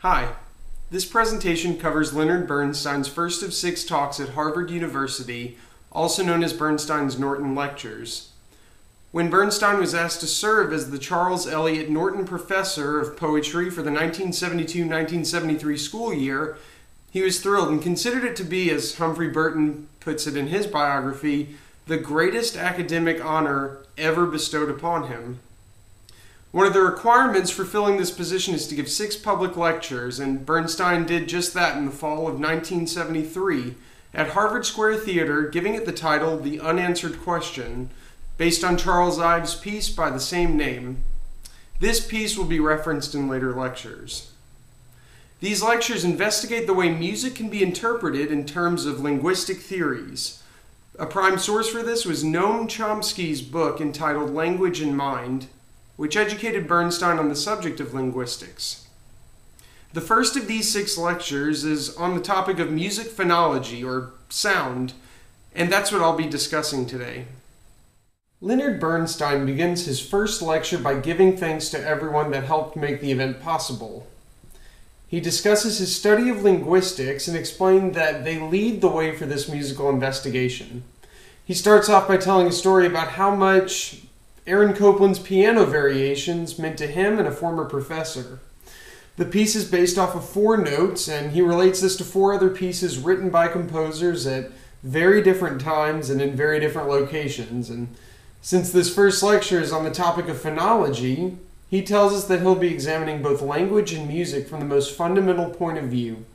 Hi, this presentation covers Leonard Bernstein's first of 6 talks at Harvard University, also known as Bernstein's Norton Lectures. When Bernstein was asked to serve as the Charles Eliot Norton Professor of Poetry for the 1972-1973 school year, he was thrilled and considered it to be, as Humphrey Burton puts it in his biography, the greatest academic honor ever bestowed upon him. One of the requirements for filling this position is to give 6 public lectures, and Bernstein did just that in the fall of 1973 at Harvard Square Theater, giving it the title The Unanswered Question, based on Charles Ives' piece by the same name. This piece will be referenced in later lectures. These lectures investigate the way music can be interpreted in terms of linguistic theories. A prime source for this was Noam Chomsky's book entitled Language and Mind, which educated Bernstein on the subject of linguistics. The first of these 6 lectures is on the topic of music phonology, or sound, and that's what I'll be discussing today. Leonard Bernstein begins his first lecture by giving thanks to everyone that helped make the event possible. He discusses his study of linguistics and explained that they lead the way for this musical investigation. He starts off by telling a story about how much Aaron Copland's piano variations meant to him and a former professor. The piece is based off of 4 notes, and he relates this to 4 other pieces written by composers at very different times and in very different locations. And since this first lecture is on the topic of phonology, he tells us that he'll be examining both language and music from the most fundamental point of view.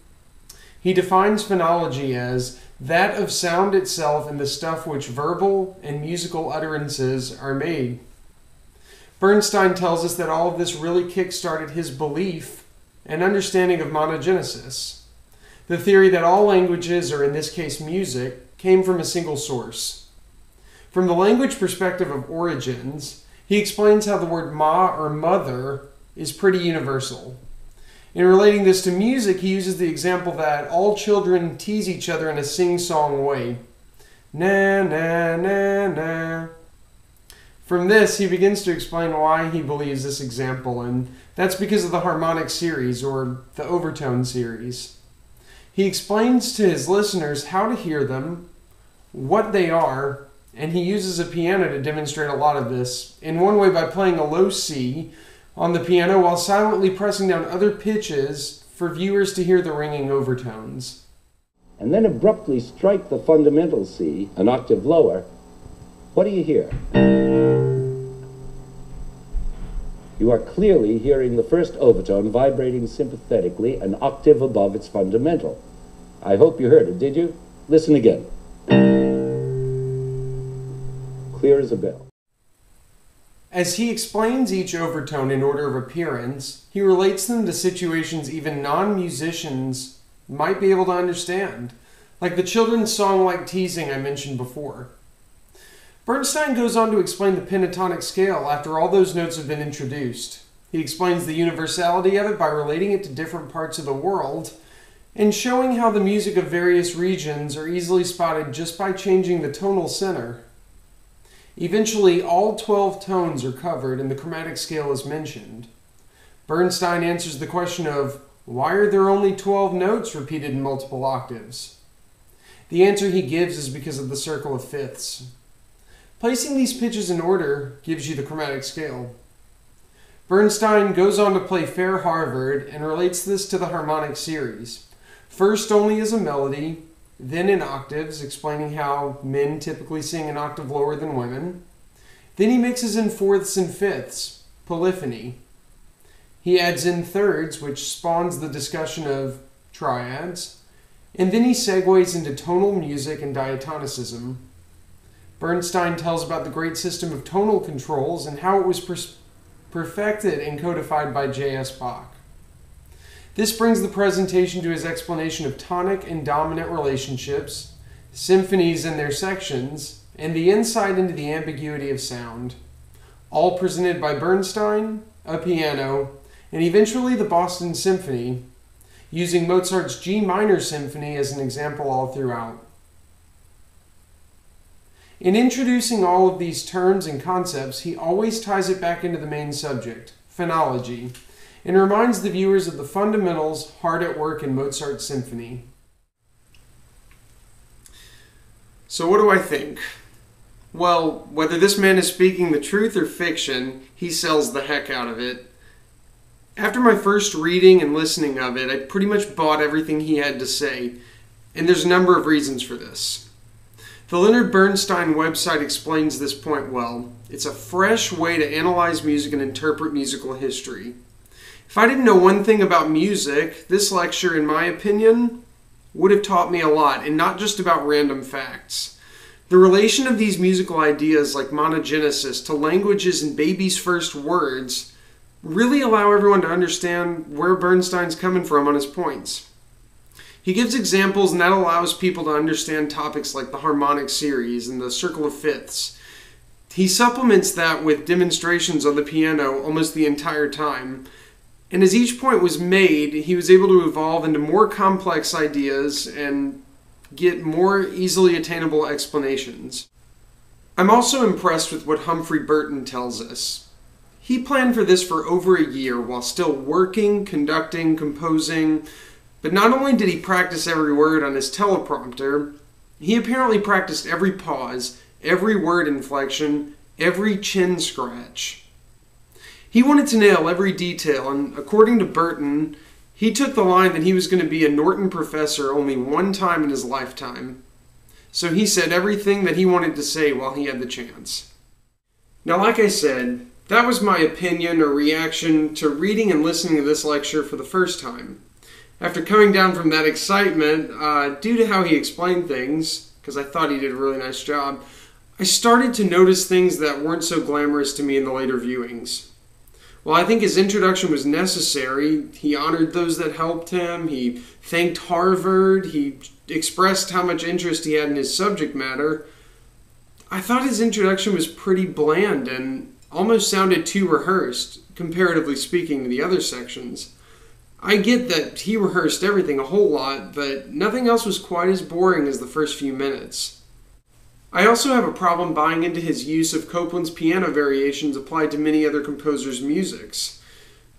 He defines phonology as that of sound itself and the stuff which verbal and musical utterances are made. Bernstein tells us that all of this really kick-started his belief and understanding of monogenesis, the theory that all languages, or in this case music, came from a single source. From the language perspective of origins, he explains how the word ma, or mother, is pretty universal. In relating this to music, he uses the example that all children tease each other in a sing-song way. Na, na, na, na. From this, he begins to explain why he believes this example, and that's because of the harmonic series, or the overtone series. He explains to his listeners how to hear them, what they are, and he uses a piano to demonstrate a lot of this, in one way by playing a low C on the piano while silently pressing down other pitches for viewers to hear the ringing overtones. And then abruptly strike the fundamental C, an octave lower. What do you hear? You are clearly hearing the first overtone vibrating sympathetically an octave above its fundamental. I hope you heard it, did you? Listen again. Clear as a bell. As he explains each overtone in order of appearance, he relates them to situations even non-musicians might be able to understand, like the children's song like teasing I mentioned before. Bernstein goes on to explain the pentatonic scale after all those notes have been introduced. He explains the universality of it by relating it to different parts of the world, and showing how the music of various regions are easily spotted just by changing the tonal center. Eventually, all 12 tones are covered and the chromatic scale is mentioned. Bernstein answers the question of, why are there only 12 notes repeated in multiple octaves? The answer he gives is because of the circle of fifths. Placing these pitches in order gives you the chromatic scale. Bernstein goes on to play Fair Harvard and relates this to the harmonic series, first only as a melody, then in octaves, explaining how men typically sing an octave lower than women. Then he mixes in fourths and fifths, polyphony. He adds in thirds, which spawns the discussion of triads. And then he segues into tonal music and diatonicism. Bernstein tells about the great system of tonal controls and how it was perfected and codified by J.S. Bach. This brings the presentation to his explanation of tonic and dominant relationships, symphonies and their sections, and the insight into the ambiguity of sound, all presented by Bernstein, a piano, and eventually the Boston Symphony, using Mozart's G minor symphony as an example all throughout. In introducing all of these terms and concepts, he always ties it back into the main subject, phonology, and reminds the viewers of the fundamentals hard at work in Mozart's symphony. So what do I think? Well, whether this man is speaking the truth or fiction, he sells the heck out of it. After my first reading and listening of it, I pretty much bought everything he had to say, and there's a number of reasons for this. The Leonard Bernstein website explains this point well. It's a fresh way to analyze music and interpret musical history. If I didn't know one thing about music, this lecture, in my opinion, would have taught me a lot, and not just about random facts. The relation of these musical ideas like monogenesis to languages and babies' first words really allow everyone to understand where Bernstein's coming from on his points. He gives examples, and that allows people to understand topics like the harmonic series and the circle of fifths. He supplements that with demonstrations on the piano almost the entire time. And as each point was made, he was able to evolve into more complex ideas and get more easily attainable explanations. I'm also impressed with what Humphrey Burton tells us. He planned for this for over a year while still working, conducting, composing. But not only did he practice every word on his teleprompter, he apparently practiced every pause, every word inflection, every chin scratch. He wanted to nail every detail, and according to Burton, he took the line that he was going to be a Norton professor only one time in his lifetime. So he said everything that he wanted to say while he had the chance. Now, like I said, that was my opinion or reaction to reading and listening to this lecture for the first time. After coming down from that excitement, due to how he explained things, because I thought he did a really nice job, I started to notice things that weren't so glamorous to me in the later viewings. While I think his introduction was necessary, he honored those that helped him, he thanked Harvard, he expressed how much interest he had in his subject matter, I thought his introduction was pretty bland and almost sounded too rehearsed, comparatively speaking to the other sections. I get that he rehearsed everything a whole lot, but nothing else was quite as boring as the first few minutes. I also have a problem buying into his use of Copland's piano variations applied to many other composers' musics.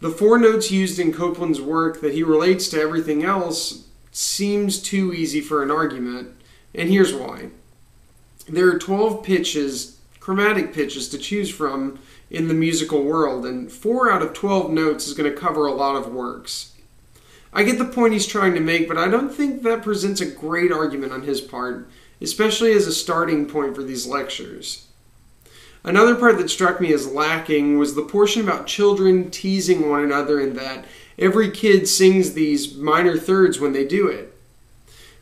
The 4 notes used in Copland's work that he relates to everything else seems too easy for an argument, and here's why. There are 12 pitches, chromatic pitches, to choose from in the musical world, and 4 out of 12 notes is going to cover a lot of works. I get the point he's trying to make, but I don't think that presents a great argument on his part, especially as a starting point for these lectures. Another part that struck me as lacking was the portion about children teasing one another and that every kid sings these minor thirds when they do it.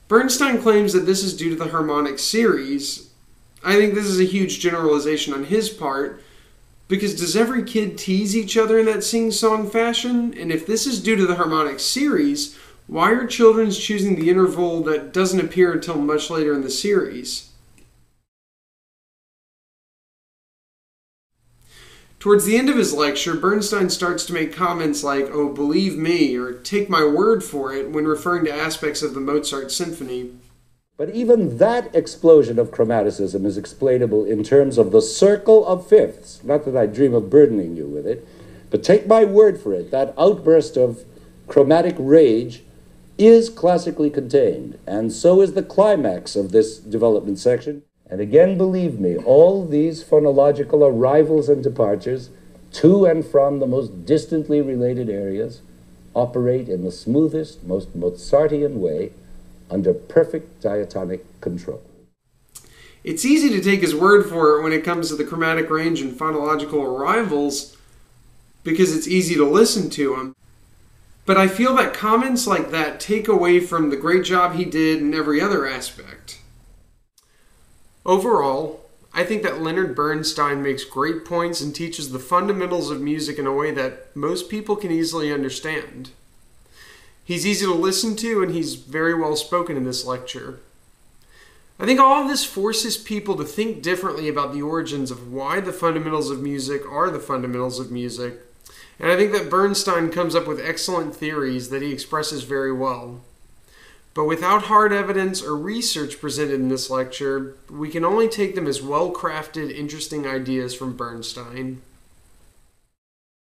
Bernstein claims that this is due to the harmonic series. I think this is a huge generalization on his part, because does every kid tease each other in that sing-song fashion? And if this is due to the harmonic series, why are children choosing the interval that doesn't appear until much later in the series? Towards the end of his lecture, Bernstein starts to make comments like, "Oh, believe me," or "take my word for it," when referring to aspects of the Mozart symphony. But even that explosion of chromaticism is explainable in terms of the circle of fifths. Not that I dream of burdening you with it, but take my word for it, that outburst of chromatic rage is classically contained, and so is the climax of this development section. And again, believe me, all these phonological arrivals and departures to and from the most distantly related areas operate in the smoothest, most Mozartian way under perfect diatonic control. It's easy to take his word for it when it comes to the chromatic range and phonological arrivals because it's easy to listen to him. But I feel that comments like that take away from the great job he did in every other aspect. Overall, I think that Leonard Bernstein makes great points and teaches the fundamentals of music in a way that most people can easily understand. He's easy to listen to, and he's very well spoken in this lecture. I think all of this forces people to think differently about the origins of why the fundamentals of music are the fundamentals of music, and I think that Bernstein comes up with excellent theories that he expresses very well. But without hard evidence or research presented in this lecture, we can only take them as well-crafted, interesting ideas from Bernstein.